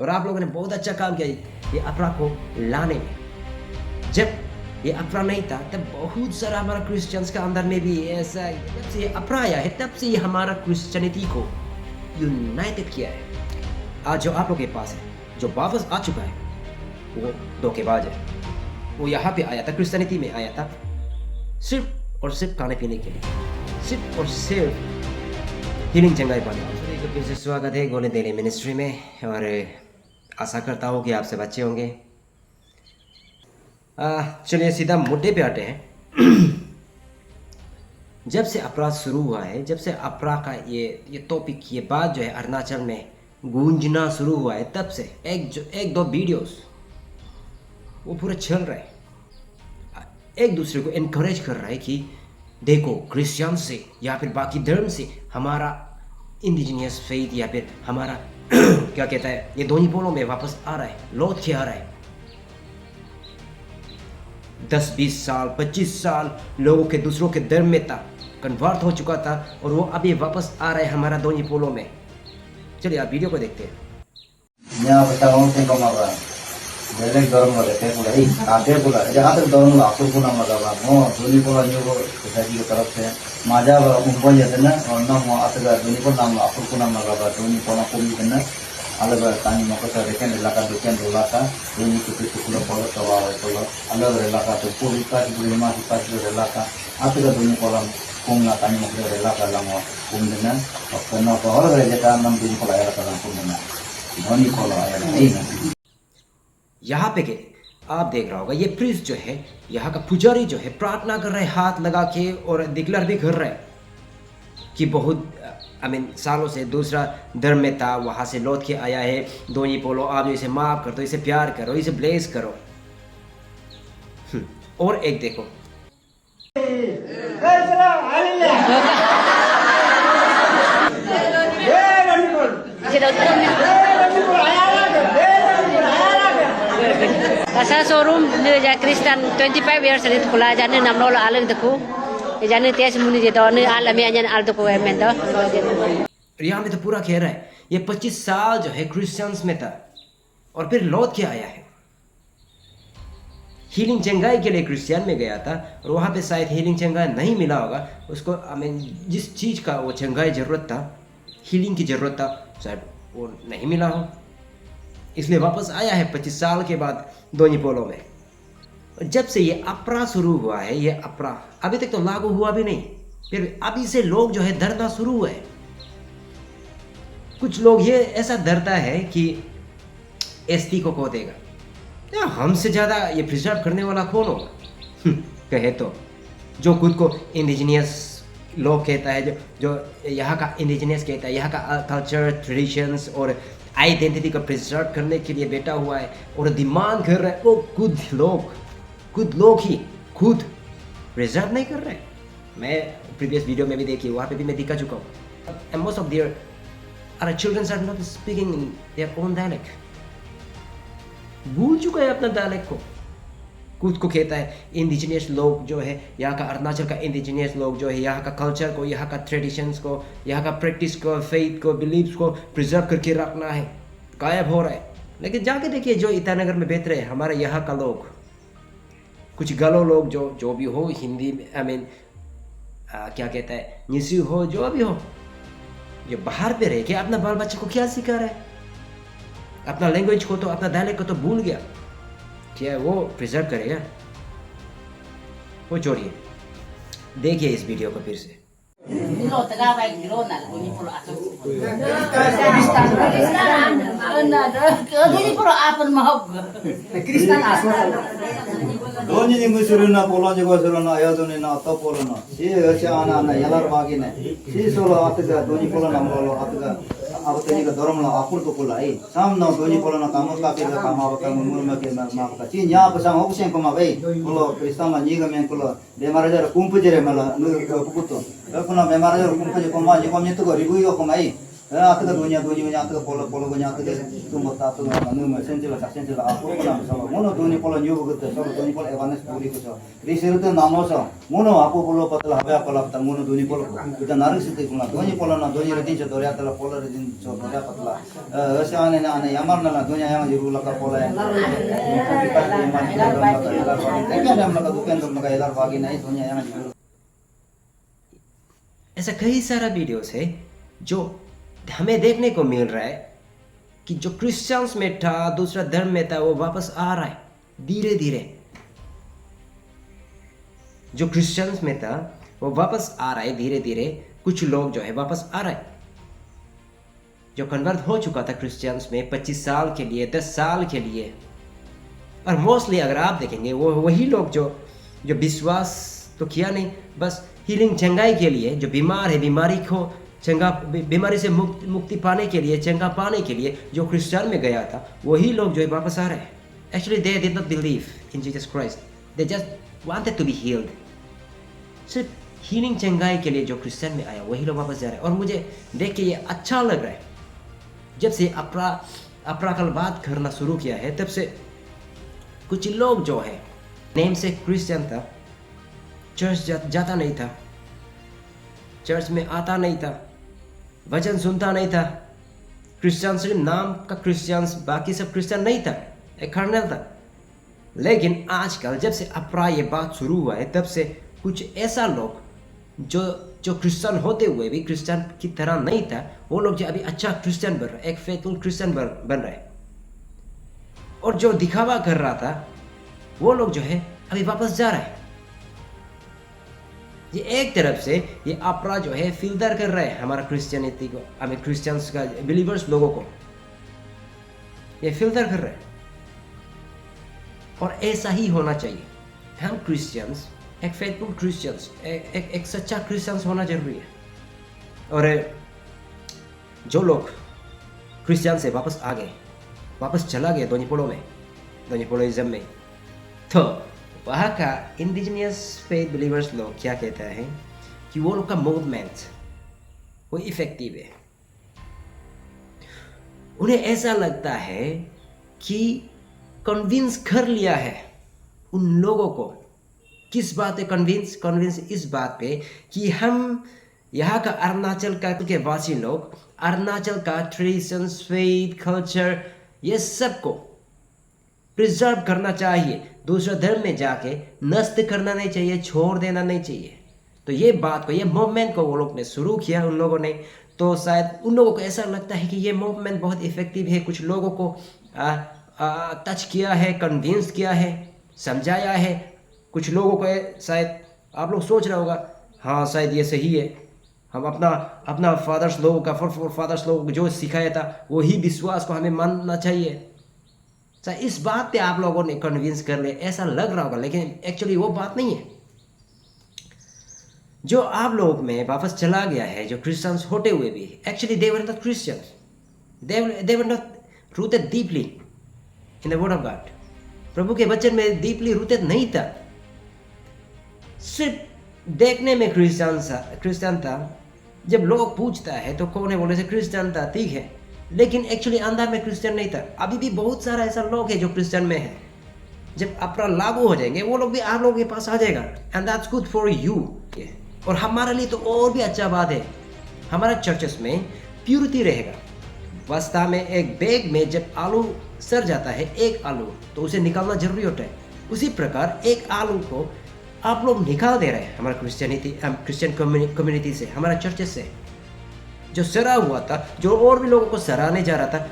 और आप लोगों ने बहुत अच्छा काम किया ये अपरा को लाने में। जब ये अपरा नहीं था तब बहुत सारा हमारा क्रिश्चियंस का अंदर में भी ऐसा, जब से ये अपरा आया है तब से ये हमारा क्रिश्चियनिटी को यूनाइटेड किया है। आज जो आप लोग के पास है, जो वापस आ चुका है, वो धोखेबाज है। वो यहाँ पे आया था, क्रिश्चियनिटी में आया था सिर्फ और सिर्फ खाने पीने के लिए, सिर्फ और सिर्फ हीलिंग चंगाई पाने। फिर से स्वागत है गोल्डन डेली मिनिस्ट्री में, और आशा करता हूँ कि आप सब अच्छे होंगे। चलिए सीधा मुद्दे पे आते हैं। जब से अपराध शुरू हुआ है, जब से अपराध का ये टॉपिक, ये बात जो है अरुणाचल में गूंजना शुरू हुआ है, तब से एक दो वीडियोस वो पूरे चल रहे हैं, एक दूसरे को इनकरेज कर रहा है कि देखो क्रिश्चियन से या फिर बाकी धर्म से हमारा इंडिजिनियस फेथ या फिर हमारा क्या कहता है, ये दोनों पोलों में वापस आ रहा है, लौट के आ रहा है। 10-20 साल 25 साल लोगों के दूसरों के धर्म में था, कन्वर्ट हो चुका था, और वो अभी वापस आ रहा है हमारा दोनों पोलों में। चलिए आप वीडियो को देखते हैं। यहाँ बताओ तुमको मारा बेलेग धर्म वाले थे पूरा ही आते पूरा जहाँ तक धर्म लाखों को नाम लगा वो दोनों को लाने को सोसाइटी की तरफ से माजा ऊपर जाते ना, और ना वो आते का दोनों को नाम लाखों को नाम लगा दोनों को ना कोई करना अलग तानी मौका से देखें इलाका दुकान रोला था दोनों कुछ कुछ फॉलो करवा तो अलग इलाका तो पूरी का पूरी माँ का इलाका आते का दोनों को नाम कुंगा तानी मौका इलाका लामो कुंगना और करना तो और जगह नाम दोनों को लाया था कुंगना धोनी को लाया नहीं। यहाँ पे के आप देख रहा होगा, ये प्रीस्ट जो है, यहाँ का पुजारी जो है, प्रार्थना कर रहे हैं हाथ लगा के, और डिक्लेयर भी कर रहे हैं कि बहुत सालों से दूसरा धर्म में था, वहाँ से लौट के आया है। दोनों पोलो आप इसे माफ कर दो, इसे प्यार करो, इसे ब्लेस करो। और एक देखो, Pasal showroom ni ja Kristen 25 years rit kula jane namno la alang deku jane tes muni je do ni alami anyan al deku emen do यहाँ में तो पूरा कह रहा है ये 25 साल जो है क्रिश्चियंस में था और फिर लौट के आया है। हीलिंग चंगाई के लिए क्रिश्चियन में गया था, और वहाँ पे शायद हीलिंग चंगाई नहीं मिला होगा उसको। जिस चीज़ का वो चंगाई ज़रूरत था, हीलिंग की ज़रूरत था, शायद वो नहीं मिला हो, इसलिए वापस आया है 25 साल के बाद दोनों पोलों में। जब से ये अपराध शुरू हुआ है, ये अपराध अभी तक तो लागू हुआ भी नहीं, फिर अभी से लोग जो है डरना शुरू हुए। कुछ लोग ये ऐसा डरता है कि एसटी को खो देगा, या हमसे ज़्यादा ये प्रिजर्व करने वाला कौन होगा। कहे तो जो खुद को इंडिजिनियस लोग कहता है, जो यहाँ का इंडिजिनियस कहता है, यहाँ का कल्चर ट्रेडिशंस और आइडेंटिटी को प्रिजर्व करने के लिए बैठा हुआ है और डिमांड कर रहा है, वो खुद लोग ही खुद प्रिजर्व नहीं कर रहे। मैं प्रीवियस वीडियो में भी देखी, वहाँ पे भी मैं दिखा चुका हूँ। And most of their children are not speaking in their own dialect, भूल चुका है अपना डायलेक्ट को। खुद को कहता है इंडिजिनियस लोग जो है, यहाँ का अरुणाचल का इंडिजिनियस लोग जो है, यहाँ का कल्चर को, यहाँ का ट्रेडिशंस को, यहाँ का प्रैक्टिस को, फेथ को, बिलीव्स को प्रिजर्व करके रखना है, गायब हो रहा है। लेकिन जाके देखिए जो ईटानगर में बैठ रहे हैं हमारे यहाँ का लोग, कुछ गलो लोग जो भी हो, हिंदी में क्या कहता है, निसी हो, जो भी हो, जो बाहर पे रह के अपना बाल बच्चे को क्या सिखा रहा है, अपना लैंग्वेज को तो, अपना डायलेक्ट को तो भूल गया, क्या वो प्रिजर्व करेगा? वो छोड़िए, देखिए इस वीडियो को फिर से। दोनों जिंग सुरना पोलो जगह सुरना आयोजन ना तो पोलो ना ये अच्छा आना ना यार बाकी ने ये सोलो आते का दोनों पोलो ना पोलो आते का अब तेरी का धर्म ना आपुर तो पोला है साम ना दोनों पोलो ना काम का के काम आप का मुंह में के मां का चीन यहाँ पर साम ऑप्शन को मां भाई पोलो क्रिस्ता में निगा में पोलो बेमार जरा कुंप जरे मला नु कुकुतो अपना बेमार जरा कुंप जे को मां जे को ने तो रिगुई को माई Atau dunia atau pola punya atau cuma atau nama sensilah aku yang sama. Mono dunia pola new begitu, sama dunia pola evanes puri kuso. Risir itu nama so. Mono aku pola patlah apa patah mono dunia pola. Kita narik situ pula. Dunia pola na dunia retin so doria atau pola retin so doria patlah. Wesya ane yamar na dunia yang juru laka pola. Tapi ada mereka bukan mereka elar bagi naik dunia yang juru. ऐसा कई सारा videos है जो हमें देखने को मिल रहा है कि जो क्रिश्चियंस में था, दूसरा धर्म में था, वो वापस आ रहा है धीरे धीरे। जो क्रिश्चियंस में था वो वापस आ रहा है धीरे धीरे। कुछ लोग जो है वापस आ रहा है, जो कन्वर्ट हो चुका था क्रिश्चियंस में 25 साल के लिए, 10 साल के लिए। और मोस्टली अगर आप देखेंगे वो वही लोग जो विश्वास तो किया नहीं, बस हीलिंग चंगाई के लिए, जो बीमार है बीमारी को बीमारी से मुक्ति पाने के लिए, चंगा पाने के लिए जो क्रिश्चियन में गया था, वही लोग जो है वापस आ रहे हैं। Actually they did not believe in Jesus Christ, they just wanted to be healed. सिर्फ हीलिंग चंगाई के लिए जो क्रिश्चियन में आया वही लोग वापस जा रहे हैं। और मुझे देख के ये अच्छा लग रहा है। जब से अपरा कल बात करना शुरू किया है तब से कुछ लोग जो है नेम से क्रिश्चियन था, चर्च जाता नहीं था, चर्च में आता नहीं था, वचन सुनता नहीं था, क्रिश्चियन सिर्फ नाम का क्रिश्चियंस, बाकी सब क्रिश्चियन नहीं था, एक कर्नल था। लेकिन आजकल जब से अपरा ये बात शुरू हुआ है तब से कुछ ऐसा लोग जो क्रिश्चियन होते हुए भी क्रिश्चियन की तरह नहीं था, वो लोग जो अभी अच्छा क्रिश्चियन बन रहे, एक फेथफुल क्रिश्चियन बन रहे। और जो दिखावा कर रहा था वो लोग जो है अभी वापस जा रहा है। ये एक तरफ से ये अपरा जो है फिल्टर कर रहे हैं हमारा क्रिश्चियनिटी को, हमें क्रिश्चियंस का बिलीवर्स लोगों को ये फिल्टर कर रहे हैं। और ऐसा ही होना चाहिए। हम क्रिश्चियंस एक फेथफुल क्रिश्चियंस, एक सच्चा क्रिश्चियंस होना जरूरी है। और जो लोग क्रिश्चियन से वापस आ गए, वापस चला गया दोनिपोलोइज्म में, तो वहाँ का इंडिजिनियस फेथ बिलीवर्स लोग क्या कहता है कि वो लोग का मूवमेंट वो इफेक्टिव है। उन्हें ऐसा लगता है कि कन्विंस कर लिया है उन लोगों को। किस बात पे कन्विंस इस बात पे कि हम यहाँ का अरुणाचल का के वासी लोग अरुणाचल का ट्रेडिशंस, फेथ, कल्चर, ये सब को प्रिजर्व करना चाहिए। दूसरा धर्म में जाके नष्ट करना नहीं चाहिए, छोड़ देना नहीं चाहिए। तो ये बात को, ये मूवमेंट को वो लोग ने शुरू किया उन लोगों ने। तो शायद उन लोगों को ऐसा लगता है कि ये मूवमेंट बहुत इफेक्टिव है, कुछ लोगों को टच किया है, कन्विंस किया है, समझाया है। कुछ लोगों को शायद आप लोग सोच रहे होगा, हाँ शायद ये सही है, हम अपना फादर्स लोगों का फादर्स लोगों को जो सिखाया था वही विश्वास को हमें मानना चाहिए। इस बात पे आप लोगों ने कन्विंस कर ले, ऐसा लग रहा होगा, लेकिन एक्चुअली वो बात नहीं है। जो आप लोग में वापस चला गया है, जो क्रिश्चियंस होते हुए भी, actually they were not Christians, they were not rooted deeply in the word of God. प्रभु के वचन में डीपली रूटेड नहीं था, सिर्फ देखने में क्रिश्चियन था। जब लोग पूछता है तो कौन है, बोले से क्रिश्चियन था, ठीक है, लेकिन एक्चुअली अंदर में क्रिश्चियन नहीं था। अभी भी बहुत सारा ऐसा लोग है जो क्रिश्चियन में है। जब अपना लागू हो जाएंगे वो लोग भी आप लोगों के पास आ जाएगा, and that's good for you. और हमारे लिए तो और भी अच्छा बात है, हमारा चर्चेस में प्यूरिटी रहेगा। वास्तव में एक बैग में जब आलू सड़ जाता है, एक आलू, तो उसे निकालना जरूरी होता है। उसी प्रकार एक आलू को आप लोग निकाल दे रहे हैं हमारा क्रिश्चियन कम्युनिटी से, हमारा चर्चेस से। जो सड़ा हुआ था, जो और भी लोगों को सराहने जा रहा था,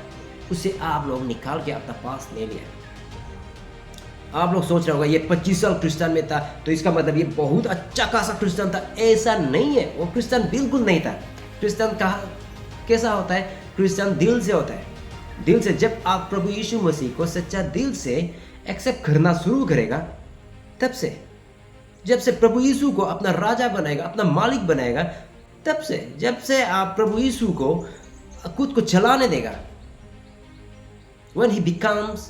उसे आप लोग निकाल के अपना पास ले लिया। आप लोग सोच रहे होगा ये 25 साल क्रिश्चियन में था तो इसका मतलब ये बहुत अच्छा खासा क्रिश्चियन था। ऐसा नहीं है, वो क्रिश्चियन बिल्कुल नहीं था। क्रिश्चियन कैसा होता है? क्रिश्चियन दिल से होता है, दिल से। जब आप प्रभु यीशु मसीह को सच्चा दिल से एक्सेप्ट करना शुरू करेगा, तब से, जब से प्रभु यीशु को अपना राजा बनाएगा, अपना मालिक बनाएगा, तब से, जब से आप प्रभु यीशु को खुद को चलाने देगा, when he becomes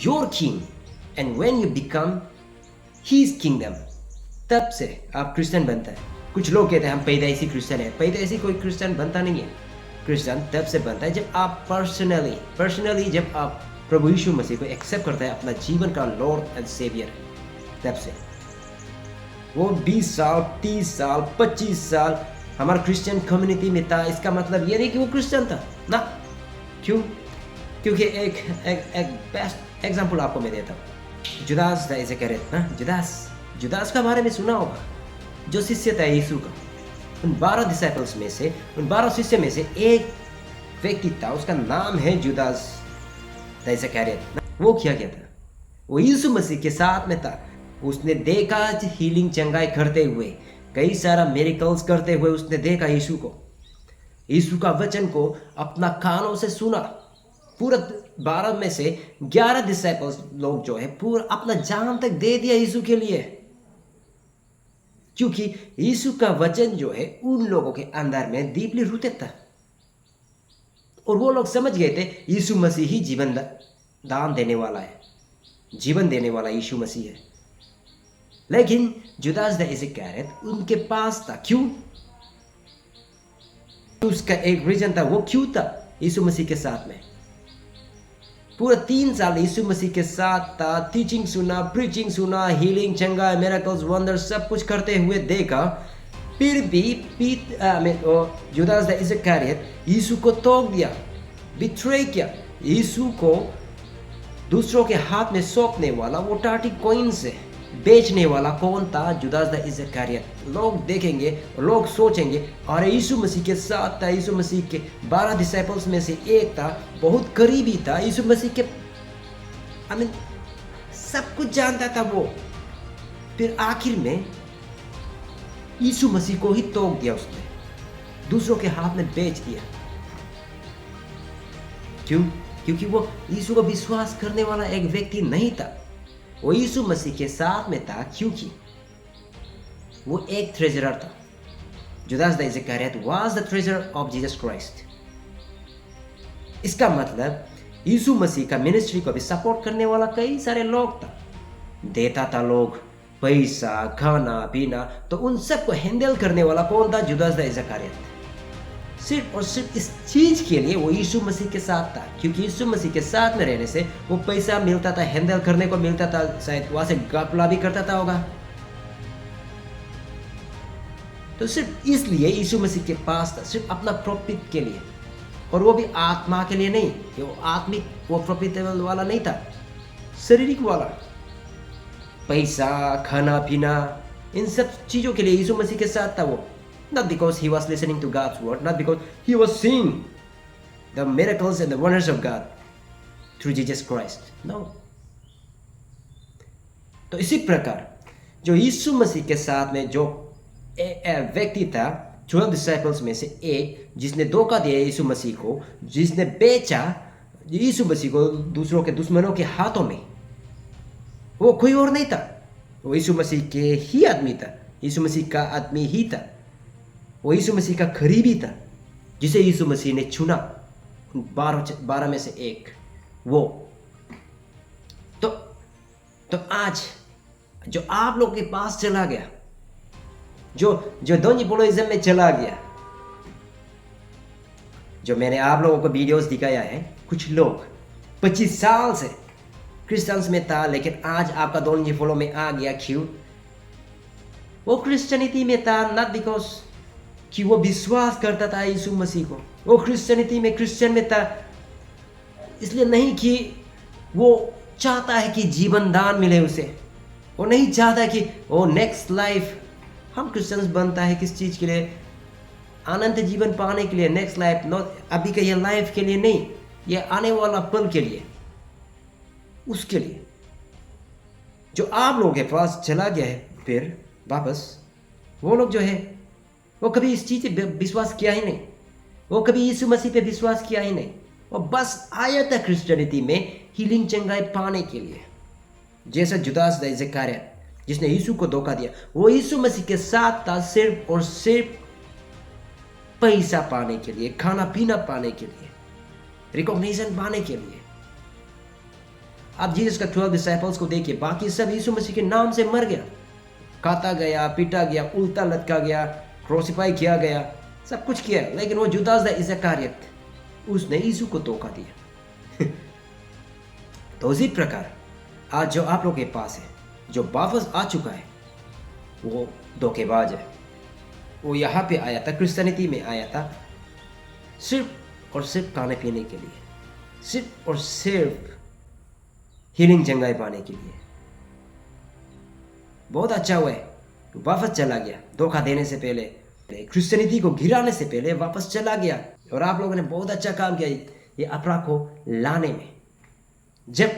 your king and when you become his kingdom, तब से आप क्रिश्चियन बनता है। कुछ लोग कहते हैं हम पैदाइशी क्रिश्चियन है। पैदाइशी कोई क्रिश्चियन बनता नहीं है। क्रिश्चियन तब से बनता है जब आप पर्सनली जब आप प्रभु यीशु मसीह को एक्सेप्ट करते हैं अपना जीवन का लॉर्ड एंड सेवियर, तब से। वो 20 साल 30 साल 25 साल हमारा क्रिश्चियन कम्युनिटी में था, इसका मतलब ये नहीं कि वो क्रिश्चियन था ना। क्यों? क्योंकि एक बेस्ट एग्जांपल आपको मैं देता हूँ। जुदास ऐसे कह रहे थे ना, जुदास का बारे में सुना होगा, जो शिष्य था यीशु का। उन 12 डिसाइपल्स में से, उन 12 शिष्य में से एक व्यक्ति था, उसका नाम है जुदास ऐसे कह रहे थे। वो क्या था? वो यीशु मसीह के साथ में था। उसने देखा हीलिंग चंगाई करते हुए, कई सारा मिरेकल्स करते हुए उसने देखा यीशु को, यीशु का वचन को अपना कानों से सुना। पूरा 12 में से 11 डिसाइपल्स लोग जो है पूरा अपना जान तक दे दिया यीशु के लिए, क्योंकि यीशु का वचन जो है उन लोगों के अंदर में डीपली रूटेड था। और वो लोग समझ गए थे यीशु मसीह ही जीवन दान देने वाला है, जीवन देने वाला यीशु मसीह है। लेकिन जुदास द इस्करियोत उनके पास था। क्यों? उसका एक रीजन था। वो क्यों था यीशु मसीह के साथ में? पूरा 3 साल यीशु मसीह के साथ था, टीचिंग सुना, प्रीचिंग सुना, हीलिंग चंगा मिरेकल्स वंडर सब कुछ करते हुए देखा। फिर भी जुदास द इस्करियोत यीशु को तोड़ दिया, बिट्रे किया। यीशु को दूसरों के हाथ में सौंपने वाला, वो 30 कॉइन से बेचने वाला कौन था? Judas the इस्करियोत। लोग देखेंगे, लोग सोचेंगे अरे यीशु मसीह के साथ था, यीशु मसीह के 12 डिसाइपल्स में से एक था, बहुत करीबी था यीशु मसीह के, सब कुछ जानता था वो। फिर आखिर में यीशु मसीह को ही तोड़ दिया उसने, दूसरों के हाथ में बेच दिया। क्यों? क्योंकि वो यीशु को विश्वास करने वाला एक व्यक्ति नहीं था। वो यीशु मसीह के साथ में था क्योंकि वो एक ट्रेजरर था। Judas the Iscariot was the treasurer of Jesus Christ. इसका मतलब यीशु मसीह का मिनिस्ट्री को भी सपोर्ट करने वाला कई सारे लोग था, देता था लोग पैसा, खाना पीना, तो उन सबको हैंडल करने वाला कौन था? Judas the इस्करियोत। सिर्फ और सिर्फ इस चीज के लिए वो यीशु मसीह के साथ था, क्योंकि यीशु मसीह के साथ में रहने से वो पैसा मिलता था, हैंडल करने को मिलता था, शायद वहां से घपला भी करता था होगा। तो सिर्फ इसलिए यीशु मसीह के पास था, सिर्फ अपना प्रॉफिट के लिए, और वो भी आत्मा के लिए नहीं। वो आत्मिक, वो प्रॉफिटेबल वाला नहीं था, शारीरिक वाला। पैसा, खाना पीना, इन सब चीजों के लिए यीशु मसीह के साथ था वो। Not because he was listening to God's word, not because he was seeing the miracles and the wonders of God through Jesus Christ. No. तो इसी प्रकार जो यीशु मसीह के साथ में जो व्यक्ति था, 12 डिसाइपल्स में से एक, जिसने धोखा दिया यीशु मसीह को, जिसने बेचा यीशु मसीह को दूसरों के दुश्मनों के हाथों में, वो कोई और नहीं था, वो यीशु मसीह के ही आदमी था, यीशु मसीह का आदमी ही था। वो यीशु मसीह का करीबी था, जिसे यीशु मसीह ने चुना, 12 में से एक वो। तो आज जो आप लोग के पास चला गया, जो दोनिपोलिज्म में चला गया, जो मैंने आप लोगों को वीडियोस दिखाया है, कुछ लोग 25 साल से क्रिश्चियंस में था, लेकिन आज आपका दोनिपोलो में आ गया। क्यों? वो क्रिश्चियनिटी में था नॉट बिकॉज कि वो विश्वास करता था यीशु मसीह को, वो क्रिश्चियनिटी में क्रिश्चियन में था इसलिए नहीं कि वो चाहता है कि जीवन दान मिले उसे, वो नहीं चाहता कि वो नेक्स्ट लाइफ, हम क्रिश्चियंस बनता है किस चीज़ के लिए? अनंत जीवन पाने के लिए, नेक्स्ट लाइफ, नॉट अभी का ये लाइफ के लिए नहीं, ये आने वाला पल के लिए, उसके लिए। जो आप लोगों के पास चला गया है फिर वापस, वो लोग जो है वो कभी इस चीज़ पे विश्वास किया ही नहीं, वो कभी यीशु मसीह पे विश्वास किया ही नहीं, वो बस आया था क्रिश्चियनिटी में हीलिंग चंगाई पाने के लिए। जैसा जुदास द इस्करियोत जिसने यीशु को धोखा दिया, वो यीशु मसीह के साथ था सिर्फ और सिर्फ पैसा पाने के लिए, खाना पीना पाने के लिए, रिकॉग्निशन पाने के लिए। आप जीसस का 12 डिसाइपल्स को देखिए, बाकी सब यीशु मसीह के नाम से मर गया, काटा गया, पीटा गया, उल्टा लटका गया, क्रूसिफाई किया गया, सब कुछ किया, लेकिन वो जुदास द इस्कारियत, उसने यीशु को धोखा दिया। तो उसी प्रकार आज जो आप लोग के पास है, जो वापस आ चुका है, वो धोखेबाज है। वो यहाँ पे आया था, क्रिश्चियनिटी में आया था सिर्फ और सिर्फ खाने पीने के लिए, सिर्फ और सिर्फ हीलिंग चंगाई पाने के लिए। बहुत अच्छा हुआ है, वापस चला गया, धोखा देने से पहले, क्रिश्चियनिटी को गिराने से पहले वापस चला गया। और आप लोगों ने बहुत अच्छा काम किया ये अपराध को लाने में। जब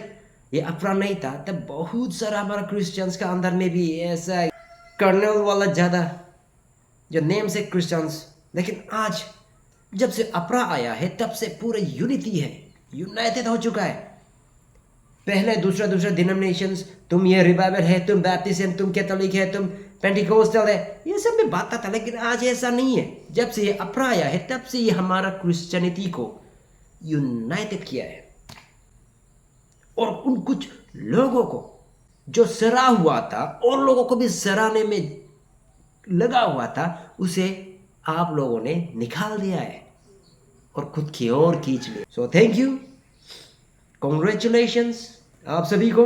ये अपराध नहीं था तब बहुत सारा हमारा क्रिश्चियंस का अंदर में भी ऐसा कर्नल वाला ज़्यादा जो नेम से क्रिश्चियंस, लेकिन आज जब से अपरा आया है तब से पूरे यूनिटी है, यूनाइटेड हो चुका है। पहले दूसरा डिनोमिनेशंस, तुम ये रिवाइवल है, तुम बैप्टिस्ट है, तुम कैथोलिक है, तुम पेंटिकोस्टल है, ये सब में बात था, लेकिन आज ऐसा नहीं है। जब से ये अपरा आया है तब से ये हमारा क्रिश्चियनिटी को यूनाइटेड किया है। और उन कुछ लोगों को जो सरा हुआ था और लोगों को भी सराहने में लगा हुआ था, उसे आप लोगों ने निकाल दिया है और खुद की ओर खींच लिया। सो थैंक यू, कॉन्ग्रेचुलेशंस आप सभी को,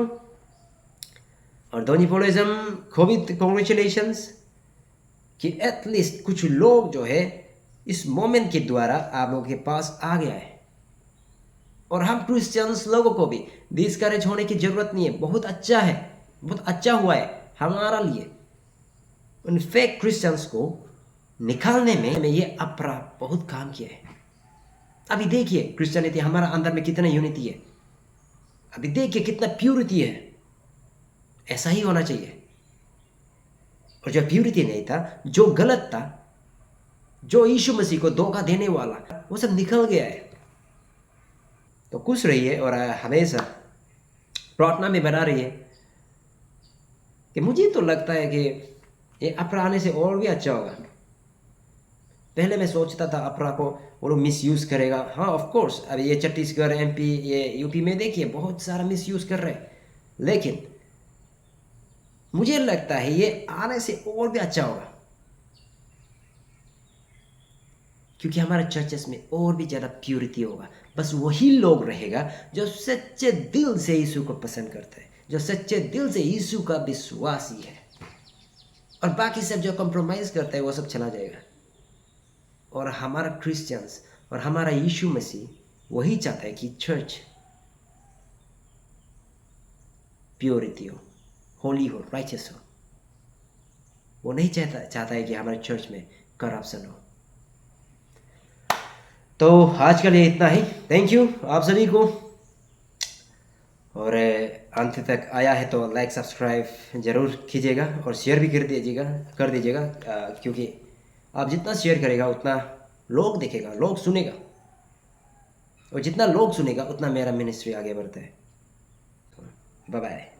और डोनिपोलिज्म को भी कॉन्ग्रेचुलेशंस कि एटलीस्ट कुछ लोग जो है इस मोमेंट के द्वारा आप लोगों के पास आ गया है। और हम क्रिश्चियंस लोगों को भी डिस्करेज होने की जरूरत नहीं है। बहुत अच्छा है, बहुत अच्छा हुआ है हमारा लिए। उन फेक क्रिश्चियंस को निकालने में ये अपराध बहुत काम किया है। अभी देखिए क्रिश्चियनिटी हमारा अंदर में कितना यूनिटी है, अभी देखिए कितना प्यूरिटी है। ऐसा ही होना चाहिए। और जो प्यूरिटी नहीं था, जो गलत था, जो यीशु मसीह को धोखा देने वाला, वो सब निकल गया है। तो खुश रहिए और हमेशा प्रार्थना में बना रहिए। कि मुझे तो लगता है कि ये अपरा आने से और भी अच्छा होगा। पहले मैं सोचता था अपरा को वो लोग मिस यूज़ करेगा। हाँ ऑफ कोर्स, अभी ये छत्तीसगढ़, MP, ये यूपी में देखिए बहुत सारा मिस यूज़ कर रहे हैं, लेकिन मुझे लगता है ये आने से और भी अच्छा होगा, क्योंकि हमारे चर्चेस में और भी ज़्यादा प्यूरिटी होगा। बस वही लोग रहेगा जो सच्चे दिल से यीशु को पसंद करते हैं, जो सच्चे दिल से यीशु का विश्वासी है। और बाकी सब जो कॉम्प्रोमाइज़ करता है वो सब चला जाएगा। और हमारा क्रिश्चियंस और हमारा यीशु मसीह वही चाहता है कि चर्च प्योरिटी हो, होली हो, राइचस हो। वो नहीं चाहता है कि हमारे चर्च में करप्शन हो। तो आज के लिए इतना ही। थैंक यू आप सभी को। और अंत तक आया है तो लाइक सब्सक्राइब ज़रूर कीजिएगा और शेयर भी कर दीजिएगा, क्योंकि आप जितना शेयर करेगा उतना लोग देखेगा, लोग सुनेगा, और जितना लोग सुनेगा उतना मेरा मिनिस्ट्री आगे बढ़ता है। Bye bye.